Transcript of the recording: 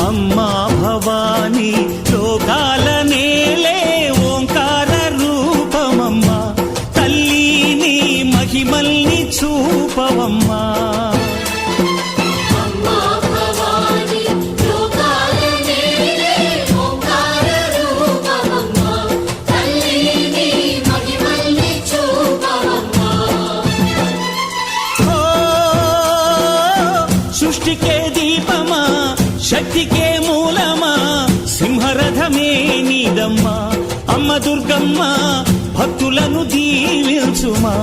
అమ్మా భవానీ లోకాల నేలే ఓంకార రూపమమ్మా తల్లి నీ మహిమల్ని చూపవమ్మా సృష్టికే దీపమా శక్తికే మూలమా సింహరథమే నీదమ్మా అమ్మ దుర్గమ్మ భక్తులను దీవించుమా